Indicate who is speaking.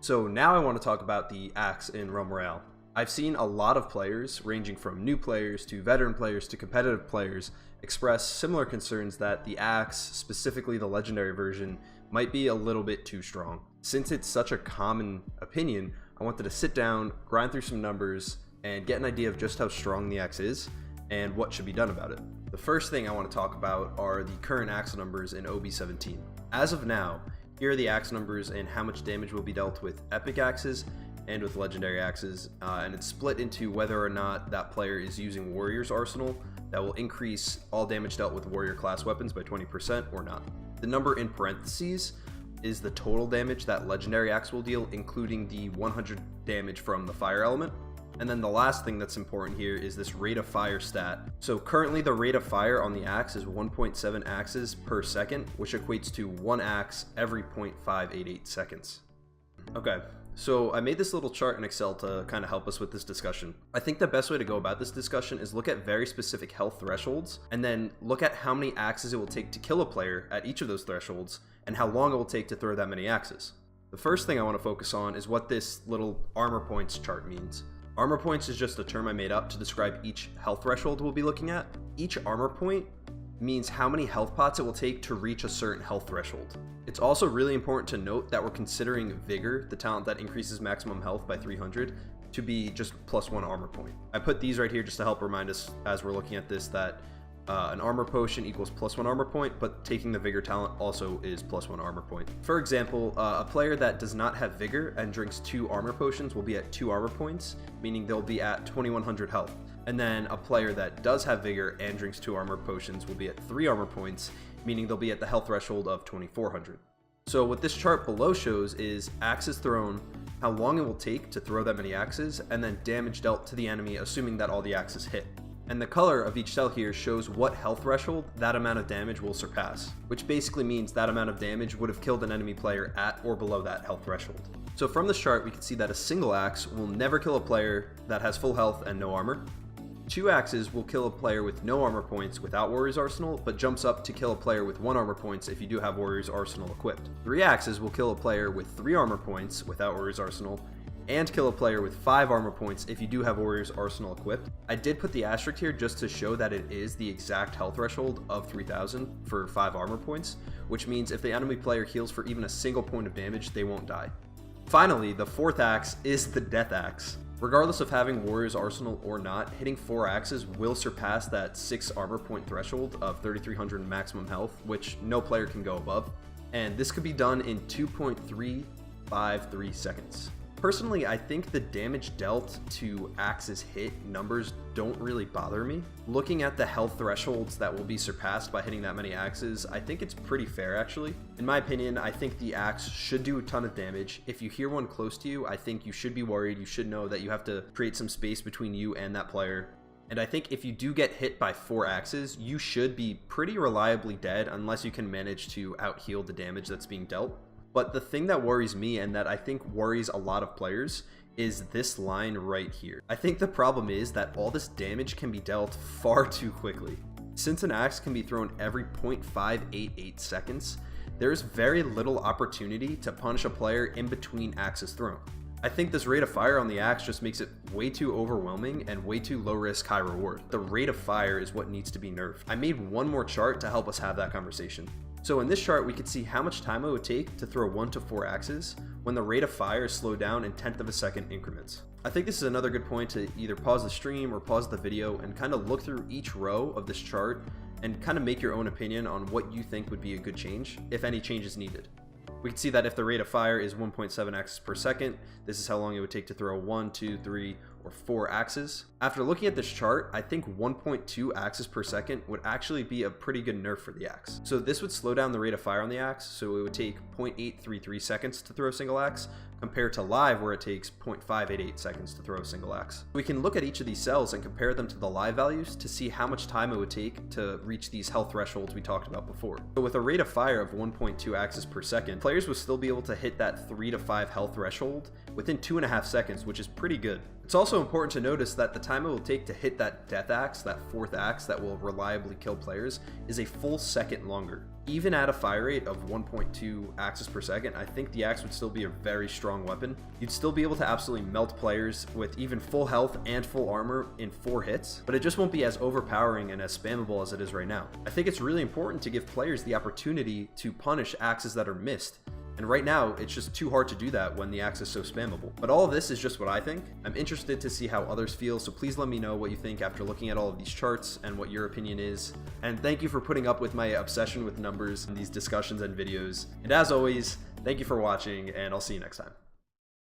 Speaker 1: So now I want to talk about the axe in Royale. I've seen a lot of players, ranging from new players to veteran players to competitive players, express similar concerns that the axe, specifically the legendary version, might be a little bit too strong. Since it's such a common opinion, I wanted to sit down, grind through some numbers, and get an idea of just how strong the axe is and what should be done about it. The first thing I want to talk about are the current axe numbers in OB17. As of now, here are the axe numbers and how much damage will be dealt with epic axes and with legendary axes, and it's split into whether or not that player is using Warrior's Arsenal that will increase all damage dealt with warrior class weapons by 20% or not. The number in parentheses is the total damage that legendary axe will deal, including the 100 damage from the fire element. And then the last thing that's important here is this rate of fire stat. So currently the rate of fire on the axe is 1.7 axes per second, which equates to 1 axe every 0.588 seconds. Okay, so I made this little chart in Excel to kind of help us with this discussion. I think the best way to go about this discussion is look at very specific health thresholds, and then look at how many axes it will take to kill a player at each of those thresholds, and how long it will take to throw that many axes. The first thing I want to focus on is what this little armor points chart means. Armor points is just a term I made up to describe each health threshold we'll be looking at. Each armor point means how many health pots it will take to reach a certain health threshold. It's also really important to note that we're considering Vigor, the talent that increases maximum health by 300, to be just +1 armor point. I put these right here just to help remind us as we're looking at this that an armor potion equals +1 armor point, but taking the Vigor talent also is +1 armor point. For example, a player that does not have Vigor and drinks 2 armor potions will be at 2 armor points, meaning they'll be at 2100 health. And then a player that does have Vigor and drinks 2 armor potions will be at 3 armor points, meaning they'll be at the health threshold of 2400. So what this chart below shows is axes thrown, how long it will take to throw that many axes, and then damage dealt to the enemy assuming that all the axes hit. And the color of each cell here shows what health threshold that amount of damage will surpass, which basically means that amount of damage would have killed an enemy player at or below that health threshold. So from this chart we can see that a single axe will never kill a player that has full health and no armor. 2 axes will kill a player with no armor points without Warrior's Arsenal, but jumps up to kill a player with 1 armor points if you do have Warrior's Arsenal equipped. 3 axes will kill a player with 3 armor points without Warrior's Arsenal, and kill a player with 5 armor points if you do have Warrior's Arsenal equipped. I did put the asterisk here just to show that it is the exact health threshold of 3000 for 5 armor points, which means if the enemy player heals for even a single point of damage, they won't die. Finally, the 4th axe is the Death Axe. Regardless of having Warrior's Arsenal or not, hitting 4 axes will surpass that 6 armor point threshold of 3300 maximum health, which no player can go above, and this could be done in 2.353 seconds. Personally, I think the damage dealt to axes hit numbers don't really bother me. Looking at the health thresholds that will be surpassed by hitting that many axes, I think it's pretty fair actually. In my opinion, I think the axe should do a ton of damage. If you hear one close to you, I think you should be worried. You should know that you have to create some space between you and that player. And I think if you do get hit by 4 axes, you should be pretty reliably dead unless you can manage to out-heal the damage that's being dealt. But the thing that worries me, and that I think worries a lot of players, is this line right here. I think the problem is that all this damage can be dealt far too quickly. Since an axe can be thrown every 0.588 seconds, there is very little opportunity to punish a player in between axes thrown. I think this rate of fire on the axe just makes it way too overwhelming and way too low risk, high reward. The rate of fire is what needs to be nerfed. I made one more chart to help us have that conversation. So in this chart, we could see how much time it would take to throw 1 to 4 axes when the rate of fire is slowed down in 1/10 of a second increments. I think this is another good point to either pause the stream or pause the video and kind of look through each row of this chart and kind of make your own opinion on what you think would be a good change, if any change is needed. We can see that if the rate of fire is 1.7 axes per second, this is how long it would take to throw 1, 2, 3, or 4 axes. After looking at this chart, I think 1.2 axes per second would actually be a pretty good nerf for the axe. So this would slow down the rate of fire on the axe, so it would take 0.833 seconds to throw a single axe, compared to live where it takes 0.588 seconds to throw a single axe. We can look at each of these cells and compare them to the live values to see how much time it would take to reach these health thresholds we talked about before. So with a rate of fire of 1.2 axes per second, players would still be able to hit that 3 to 5 health threshold within 2.5 seconds, which is pretty good. It's also important to notice that the time it will take to hit that death axe, that 4th axe that will reliably kill players, is a full second longer. Even at a fire rate of 1.2 axes per second, I think the axe would still be a very strong weapon. You'd still be able to absolutely melt players with even full health and full armor in 4 hits, but it just won't be as overpowering and as spammable as it is right now. I think it's really important to give players the opportunity to punish axes that are missed. And right now, it's just too hard to do that when the axe is so spammable. But all of this is just what I think. I'm interested to see how others feel, so please let me know what you think after looking at all of these charts and what your opinion is. And thank you for putting up with my obsession with numbers in these discussions and videos. And as always, thank you for watching, and I'll see you next time.